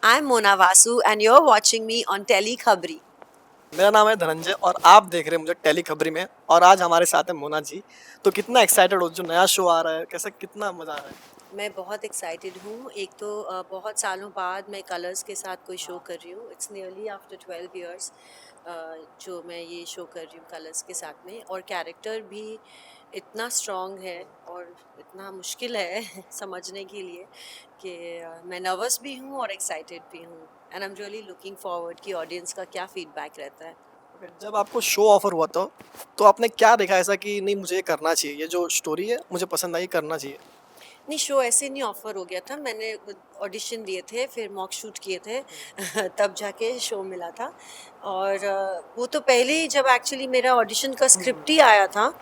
I'm Mona Vasu and you're watching me on Tele Khabri. मेरा नाम है धनंजय और आप देख रहे हैं मुझे टेली खबरी में। और आज हमारे साथ है मोना जी। तो कितना एक्साइटेड हो जो नया शो आ रहा है, कैसा कितना मजा आ रहा है। मैं बहुत एक्साइटेड हूँ। एक तो बहुत सालों बाद मैं कलर्स के साथ कोई शो कर रही हूँ। इट्स नियरली आफ्टर 12 इयर्स जो मैं ये शो कर रही हूँ कलर्स के साथ में, और कैरेक्टर भी इतना स्ट्रॉन्ग है और इतना मुश्किल है समझने के लिए कि मैं नर्वस भी हूँ और एक्साइटेड भी हूँ। And I am really looking forward कि ऑडियंस का क्या फीडबैक रहता है। जब आपको शो ऑफर हुआ था तो आपने क्या देखा ऐसा कि नहीं मुझे ये करना चाहिए, ये जो स्टोरी है मुझे पसंद आई, करना चाहिए। नहीं, शो ऐसे नहीं ऑफर हो गया था। मैंने ऑडिशन दिए थे, फिर मॉक शूट किए थे तब जाके शो मिला था। और वो तो पहले ही जब एक्चुअली मेरा ऑडिशन का स्क्रिप्ट ही आया था,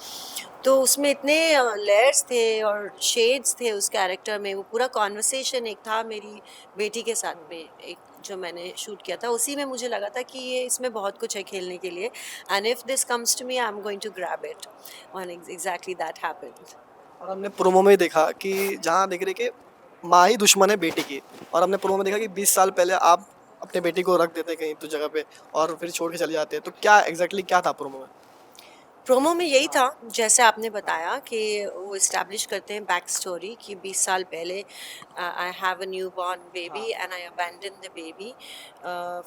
तो उसमें इतने लेयर्स थे और शेड्स थे उस कैरेक्टर में। वो पूरा कॉन्वर्सेशन एक था मेरी बेटी के साथ में, एक जो मैंने शूट किया था उसी में मुझे लगा था कि ये इसमें बहुत कुछ है खेलने के लिए। And if this comes to me I am going to grab it. And exactly that happened. और हमने प्रोमो में देखा कि जहाँ देख रहे कि माँ ही दुश्मन है बेटी की। और हमने प्रोमो में देखा कि 20 साल पहले आप अपने बेटी को रख देते कहीं तो जगह पे और फिर छोड़ के चले जाते हैं। तो क्या एग्जैक्टली क्या था प्रोमो में। प्रोमो में यही था जैसे आपने बताया कि वो इस्टेब्लिश करते हैं बैक स्टोरी कि 20 साल पहले I have a newborn baby and I abandon the baby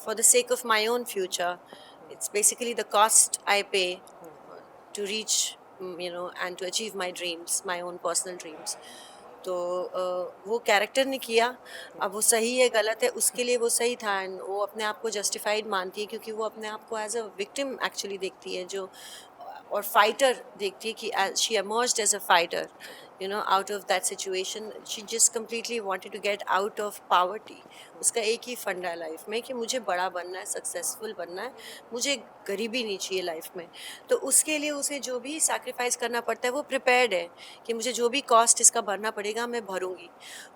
for the sake of my own future. It's basically the cost I pay to reach and to achieve my dreams, my own personal dreams. तो वो character ने किया। अब वो सही है गलत है उसके लिए वो सही था, एंड वो अपने आप को जस्टिफाइड मानती है क्योंकि वो अपने आप को एज अ विक्टिम एक्चुअली देखती है, जो और फाइटर देखती है कि she emerged as a fighter, out of that situation. She just completely wanted to get out of poverty. उसका एक ही फंडा है लाइफ में कि मुझे बड़ा बनना है, सक्सेसफुल बनना है, मुझे गरीबी नहीं चाहिए लाइफ में। तो उसके लिए उसे जो भी सैक्रिफाइस करना पड़ता है वो प्रिपेयर्ड है कि मुझे जो भी कॉस्ट इसका भरना पड़ेगा मैं भरूंगी।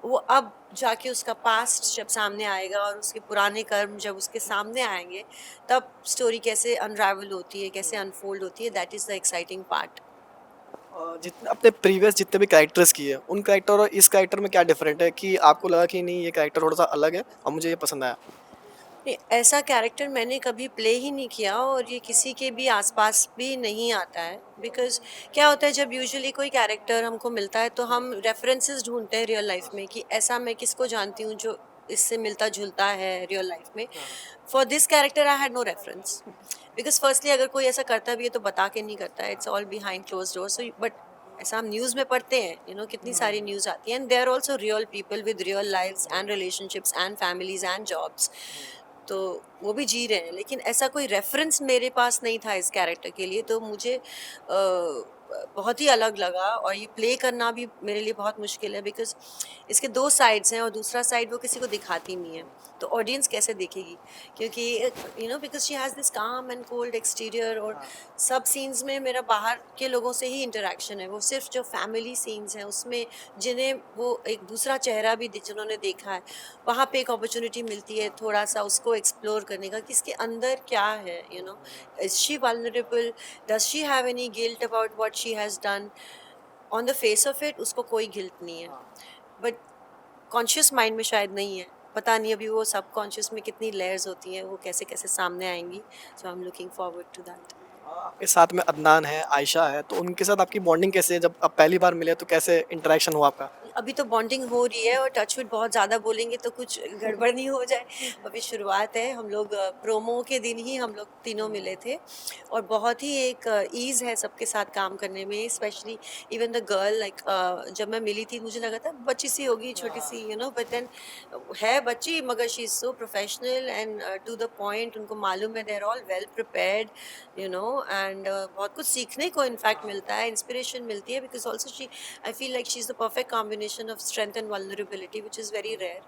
वो अब जाके उसका पास्ट जब सामने आएगा और उसके पुराने कर्म जब उसके सामने आएंगे, तब स्टोरी कैसे अनरावल होती है, कैसे अनफोल्ड होती है, that is the exciting part. जितने अपने प्रीवियस जितने भी कैरेक्टर्स किए उन कैरेक्टर और इस कैरेक्टर में क्या डिफरेंट है कि आपको लगा कि नहीं ये कैरेक्टर थोड़ा सा अलग है और मुझे ये पसंद आया। नहीं, ऐसा कैरेक्टर मैंने कभी प्ले ही नहीं किया और ये किसी के भी आसपास भी नहीं आता है। बिकॉज क्या होता है जब यूजुअली कोई कैरेक्टर हमको मिलता है तो हम रेफरेंसेस ढूंढते हैं रियल लाइफ में कि ऐसा मैं किसको जानती हूँ जो इससे मिलता जुलता है रियल लाइफ में। For this character I had no reference, because firstly अगर कोई ऐसा करता भी है तो बता के नहीं करता है, it's all behind close door. So but ऐसा हम न्यूज़ में पढ़ते हैं, कितनी सारी न्यूज़ आती है, and they are also real people with real lives and relationships and families and jobs. तो वो भी जी रहे हैं, लेकिन ऐसा कोई रेफरेंस मेरे पास नहीं था इस कैरेक्टर के लिए, तो मुझे बहुत ही अलग लगा और ये प्ले करना भी मेरे लिए बहुत मुश्किल है। बिकॉज इसके दो साइड्स हैं और दूसरा साइड वो किसी को दिखाती नहीं है, तो ऑडियंस कैसे देखेगी? क्योंकि बिकॉज शी हैज़ दिस काम एंड कोल्ड एक्सटीरियर, और सब सीन्स में मेरा बाहर के लोगों से ही इंटरेक्शन है। वो सिर्फ जो फैमिली सीन्स हैं उसमें जिन्हें वो एक दूसरा चेहरा भी जिन्होंने देखा है, वहाँ पे एक अपॉर्चुनिटी मिलती है थोड़ा सा उसको एक्सप्लोर करने का कि इसके अंदर क्या है। Is she vulnerable, does she have any guilt about what she has done? On the face of it उसको कोई गिल्ट नहीं है, बट कॉन्शियस माइंड में शायद नहीं है। पता नहीं अभी वो सब कॉन्शियस में कितनी लेयर्स होती हैं, वो कैसे कैसे सामने आएंगी। So I am looking forward to that. आपके साथ में अदनान है, आयशा है, तो उनके साथ आपकी बॉन्डिंग कैसे है? जब आप पहली बार मिले तो कैसे इंटरेक्शन हुआ आपका। अभी तो बॉन्डिंग हो रही है, और टचवुड बहुत ज़्यादा बोलेंगे तो कुछ गड़बड़ नहीं हो जाए। अभी शुरुआत है। हम लोग प्रोमो के दिन ही हम लोग तीनों मिले थे, और बहुत ही एक ईज़ है सबके साथ काम करने में, specially even the girl. Like जब मैं मिली थी मुझे लगा था बच्ची सी होगी, छोटी सी, बट देन है बच्ची, मगर she is so professional and to the point. उनको मालूम है, they are all well prepared, and बहुत कुछ सीखने को इनफैक्ट मिलता है, इंस्पिरेशन मिलती है। Because also she, I feel like she's the perfect combination of strength and vulnerability, which is very rare.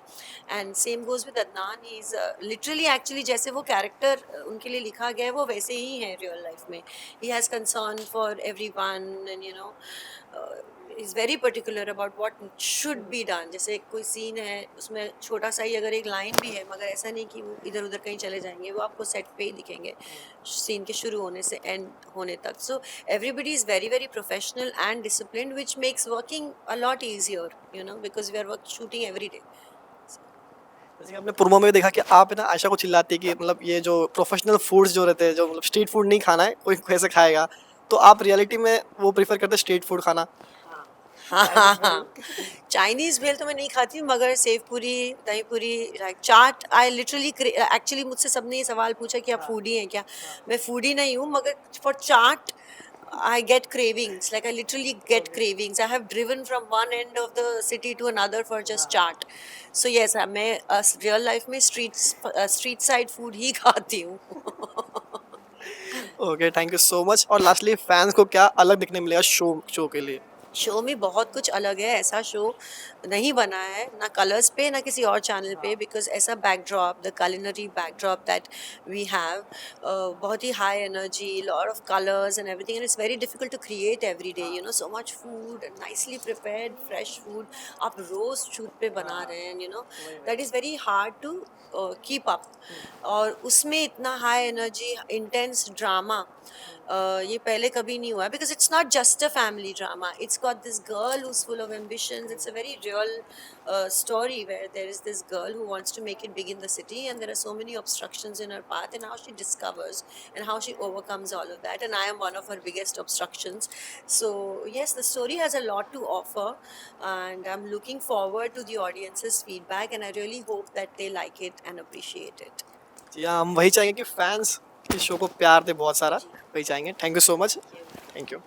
And same goes with Adnan. He's literally, actually, जैसे वो character उनके लिए लिखा गया है वो वैसे ही है real life में. He has concern for everyone, and is very particular about what should be done. जैसे कोई सीन है उसमें छोटा सा ही अगर एक लाइन भी है, मगर ऐसा नहीं कि वो इधर उधर कहीं चले जाएंगे, वो आपको सेट पे ही दिखेंगे सीन के शुरू होने से एंड होने तक। सो everybody is very very professional and disciplined, which makes working a lot easier, because we are shooting every day. जैसे कि आपने प्रोमो में देखा कि आप है ना आयशा को चिल्लाती है कि मतलब ये जो प्रोफेशनल फूड्स जो रहते हैं, जो मतलब स्ट्रीट फूड नहीं खाना है, कोई कैसे खाएगा? तो आप रियलिटी में वो प्रेफ़र करते हैं स्ट्रीट फूड खाना? हाँ, हाँ, हाँ। चाइनीज़ भेल तो मैं नहीं खाती हूँ मगर सेव पूरी, दही पूरी, like chaat I literally actually मुझसे सबने ये सवाल पूछा कि आप फूडी हैं क्या? मैं फूडी नहीं हूँ मगर for chaat I get cravings. Like I literally get cravings. I have driven from one end of the city to another for just chaat. So yes, मैं real life में street side food ही खाती हूँ. Okay, thank you so much. और lastly fans को क्या अलग दिखने मिलेगा शो शो के लिए? शो में बहुत कुछ अलग है, ऐसा शो नहीं बना है ना कलर्स पे ना किसी और चैनल पे, बिकॉज ऐसा backdrop, the culinary backdrop that we have, बहुत ही high energy, lot of colours and everything, and it's very difficult to create every day, you know, so much food and nicely prepared fresh food आप रोज shoot पे बना रहे हैं, you know, that is very hard to keep up. और उसमें इतना high energy intense drama ये पहले कभी नहीं हुआ है, because it's not just a family drama, it's got this girl who's full of ambitions. It's a very real story where there is this girl who wants to make it big in the city, and there are so many obstructions in her path, and how she discovers and how she overcomes all of that, and I am one of her biggest obstructions. So yes, the story has a lot to offer, and I'm looking forward to the audience's feedback, and I really hope that they like it and appreciate it. जी हाँ, हम वही चाहेंगे कि fans इस show को प्यार दें बहुत सारा, वही चाहेंगे। Thank you so much. Thank you.